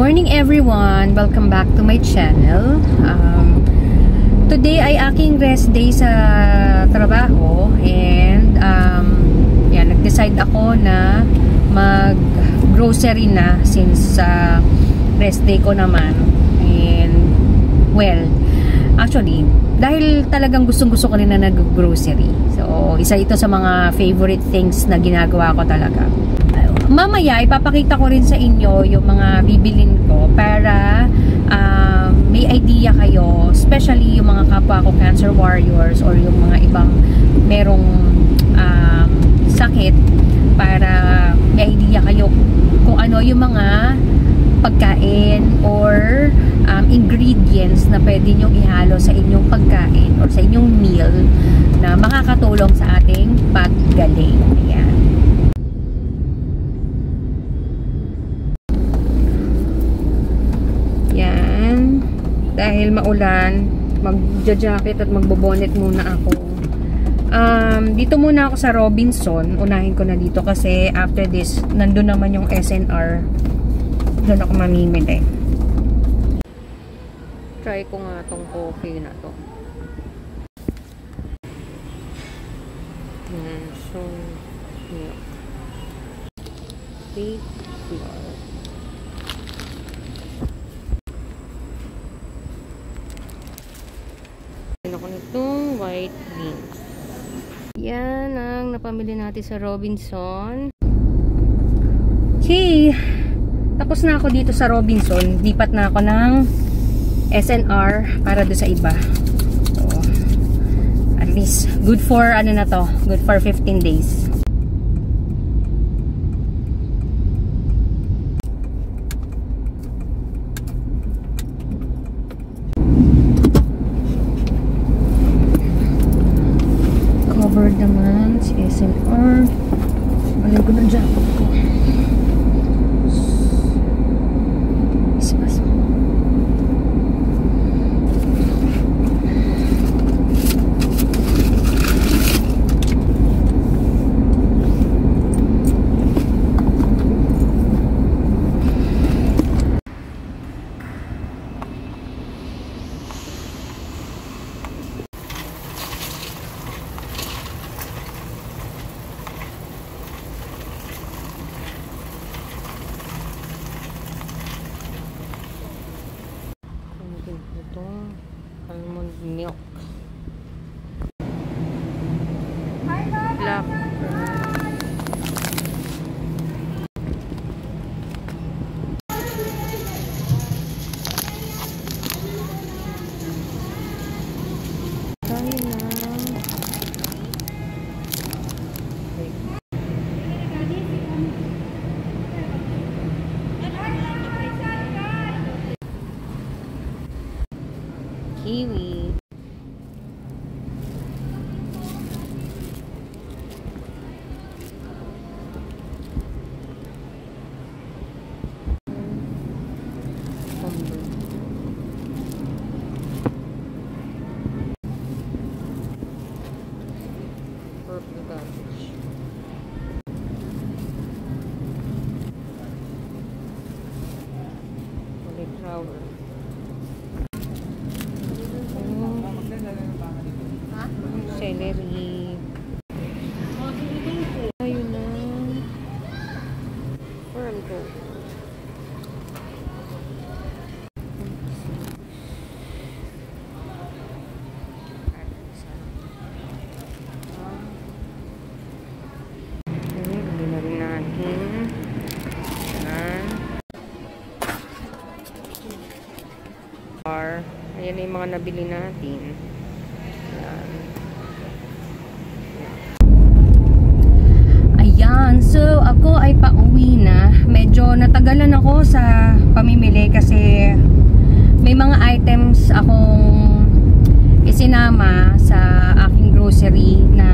morning everyone! Welcome back to my channel. Today ay aking rest day sa trabaho and yan, nag-decide ako na mag-grocery na since rest day ko naman. And well, actually, dahil talagang gustong-gusto ko rin na nag-grocery. So, isa ito sa mga favorite things na ginagawa ko talaga. Mamaya, ipapakita ko rin sa inyo yung mga bibilin ko para may idea kayo, especially yung mga kapwa ko cancer warriors or yung mga ibang merong sakit, para may idea kayo kung ano yung mga pagkain or ingredients na pwede nyong ihalo sa inyong pagkain or sa inyong meal na makakatulong sa ating paggaling. Ayan. Yan. Dahil maulan, magja-jacket at magbobonet muna ako. Dito muna ako sa Robinson. Unahin ko na dito kasi after this, nandun naman yung SNR. Doon ako mamimili. Try ko nga tong coffee na to. So, milk. Wheat flour. Ako nitong white beans. Yan ang napamili natin sa Robinson. Okay. Tapos na ako dito sa Robinson. Lipat na ako ng SNR para do sa iba. So, at least good for ano na to, good for 15 days. Covered naman si SNR. Alin ko ng jacket ko. Itong almond milk. Black. Kiwi. Purple cabbage. Cauliflower. Celery. Ayun na. Firm to. Bili na rin natin. Ayan na yung mga nabili natin. So, ako ay pauwi na. Medyo natagalan ako sa pamimili kasi may mga items akong isinama sa aking grocery na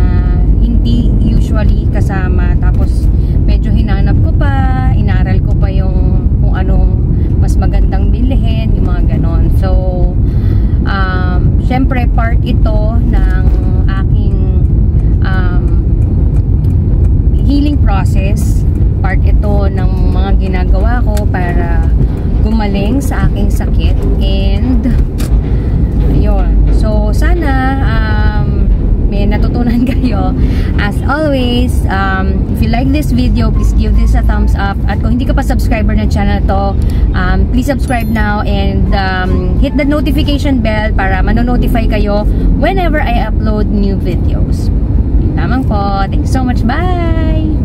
hindi usually kasama. Tapos, medyo hinanap ko pa, inaral ko pa yung kung anong mas magandang bilhin, yung mga ganon. So, syempre part ito ng aking healing process part ito ng mga ginagawa ko para gumaling sa aking sakit. And ayun, so sana may natutunan kayo. As always, if you like this video, please give this a thumbs up. At kung hindi ka pa subscriber ng channel to, please subscribe now and hit the notification bell para mano-notify kayo whenever I upload new videos. Yun lamang po. Thank you so much. Bye!